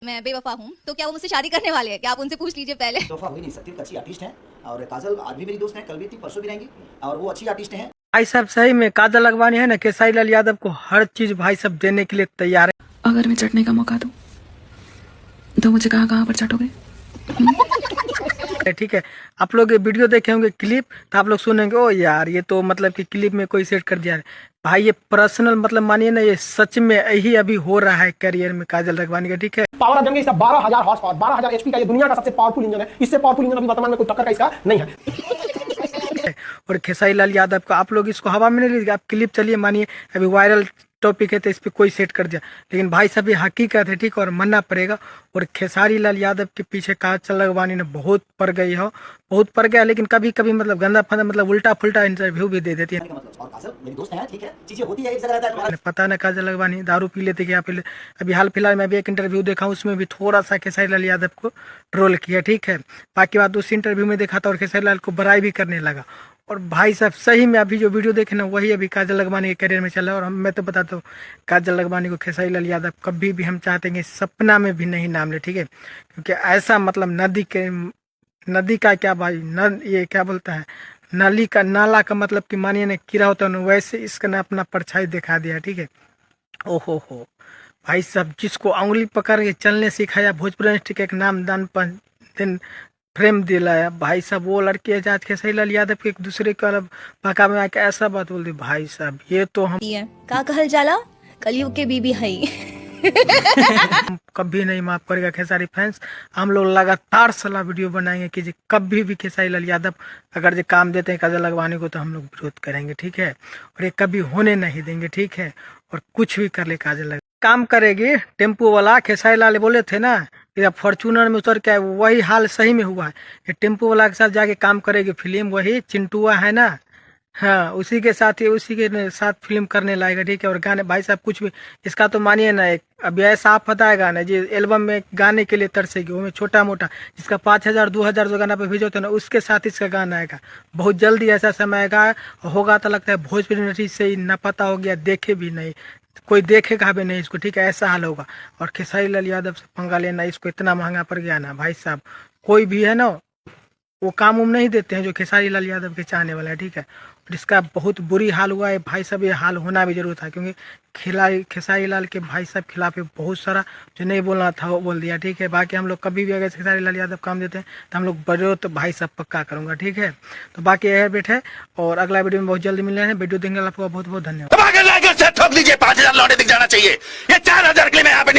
मैं बेवफा हूँ तो क्या वो मुझसे शादी करने वाले हैं? क्या आप उनसे पूछ लीजिए पहले। बेवफा हो ही नहीं सकती, अच्छी आर्टिस्ट हैं और काजल आज भी मेरी दोस्त है, कल भी थी, परसों भी रहेंगी और वो अच्छी आर्टिस्ट हैं। भाई साहब सही में काजल लखवानी है ना, खेसारी लाल यादव को हर चीज भाई साहब देने के लिए तैयार है। अगर मैं चटने का मौका दूं तो मुझे कहाँ कहाँ पर चटोगे? ठीक है, आप लोग ये वीडियो देखे होंगे क्लिप, तो आप लोग सुनेंगे ओ यार ये तो मतलब कि क्लिप में कोई सेट कर दिया है। भाई ये पर्सनल मतलब मानिए ना, ये सच में यही अभी हो रहा है करियर में काजल लखवानी का। ठीक है, पावर ऑफ जंगे इसका 12,000 हॉर्स पावर, 12,000 एचपी का ये दुनिया का सबसे पावरफुल इंजन है। इससे पावरफुल इंजन अभी वर्तमान में कोई टक्कर का इसका नहीं है। और खेसारी लाल यादव को आप लोग इसको हवा में नहीं लीजिए, आप क्लिप चलिए, मानिए अभी वायरल टॉपिक है तो इस पे कोई सेट कर दिया, लेकिन भाई साहब ये हकीकत है। ठीक, और मानना पड़ेगा। और खेसारी लाल यादव के पीछे काजल लखवानी ने बहुत पड़ गई हो, बहुत पड़ गया, लेकिन कभी कभी मतलब गंदा फंदा मतलब उल्टा फुल्टा इंटरव्यू भी दे देती है। और काजल मेरी दोस्त है, ठीक है, चीजें होती है, एक जगह रहता है। पता ना काजल लखवानी दारू पी लेते क्या पी ले। अभी हाल फिलहाल में भी एक इंटरव्यू देखा, उसमें भी थोड़ा सा खेसारी लाल यादव को ट्रोल किया। ठीक है, बाकी बात उस इंटरव्यू में देखा था और खेसारी लाल को बड़ाई भी करने लगा। और भाई साहब सही में अभी जो वीडियो देखे ना, वही अभी काजल लखवानी के करियर में चला है। और मैं तो बताता हूँ काजल लखवानी को खेसारी लाल यादव कभी भी हम चाहते हैं सपना में भी नहीं नाम ले। ठीक है, क्योंकि ऐसा मतलब नदी का क्या भाई ये क्या बोलता है, नाली का नाला का मतलब कि मानिए ना कीड़ा होता है ना, वैसे इसका ना अपना परछाई दिखा दिया। ठीक है, ओहो हो भाई साहब, जिसको उंगली पकड़ के चलने सिखाया, भोजपुरी इंडस्ट्री का एक नामदान दिन फ्रेम दिलाया भाई साहब, वो लड़की है आज खेसारी लाल यादव के एक दूसरे का पका में आके ऐसा बात बोल दी। भाई साहब ये तो हम का कहल जाला कलयुग के बीबी हई। कभी नहीं माफ करेगा खेसारी फैंस। हम लोग लगातार सलाह वीडियो बनाएंगे कि जी कभी भी खेसारी लाल यादव अगर जो काम देते हैं काजल लखवानी को तो हम लोग विरोध करेंगे। ठीक है, और ये कभी होने नहीं देंगे। ठीक है, और कुछ भी कर ले काजल काम करेगी। टेम्पो वाला खेसारी लाल बोले थे ना कि अब फॉर्चूनर में उतर के, वही हाल सही में हुआ है। ये टेम्पो वाला के साथ जाके काम करेगी फिल्म, वही चिंटुआ है ना, हाँ उसी के साथ, ये उसी के साथ फिल्म करने लाएगा। ठीक है, और गाने भाई साहब कुछ भी इसका तो मानिए ना, एक अभी ऐसा आप पता है गाना जी एल्बम में गाने के लिए तरसेगी, वो में छोटा मोटा जिसका 5,000 2,000 जो गाना पे भेजो थे ना, उसके साथ इसका गाना आएगा बहुत जल्दी। ऐसा समय आएगा होगा तो लगता है भोजपुरी इंडस्ट्री से ही न पता हो गया, देखे भी नहीं, कोई देखेगा भी नहीं इसको। ठीक है, ऐसा हाल होगा। और खेसारी लाल यादव से पंगा लेना, इसको इतना महंगा पड़ गया ना भाई साहब, कोई भी है ना वो काम उम नहीं देते हैं जो खेसारी लाल यादव के चाहने वाला है। ठीक है, और इसका बहुत बुरी हाल हुआ है भाई साहब, ये हाल होना भी जरूर था, क्योंकि खेसारी लाल के भाई साहब खिलाफ बहुत सारा जो नहीं बोलना था वो बोल दिया। ठीक है, बाकी हम लोग कभी भी अगर खेसारी लाल यादव काम देते हैं तो हम लोग विरोध तो भाई साहब पक्का करूंगा। ठीक है, तो बाकी यह बैठे और अगला वीडियो में बहुत जल्दी मिल रहे हैं। वीडियो देंगे आपको बहुत बहुत धन्यवाद। 5,000 लौटे दिख जाना चाहिए, ये 4,000 के लिए मैं यहाँ पे